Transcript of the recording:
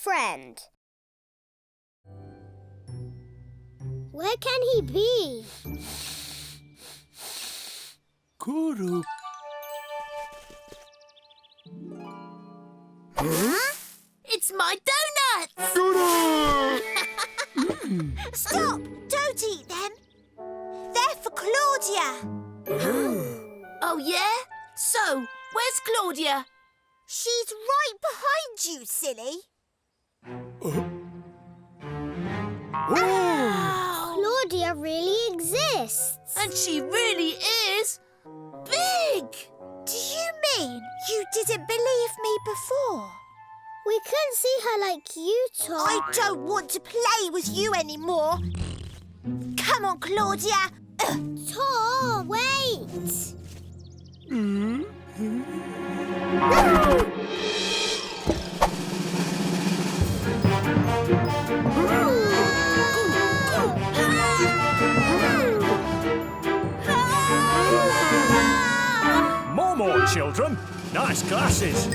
friend. Where can he be? GooRoo. Huh? It's my donuts! GooRoo! Stop! Don't eat them. They're for Claudia. Oh, yeah? So, where's Claudia? She's right behind you, silly. Wow! Claudia really exists. And she really is big! Do you mean you didn't believe me before? We couldn't see her like you, Tom. I don't want to play with you anymore. Come on, Claudia. Tom, wait! More, children. Nice glasses.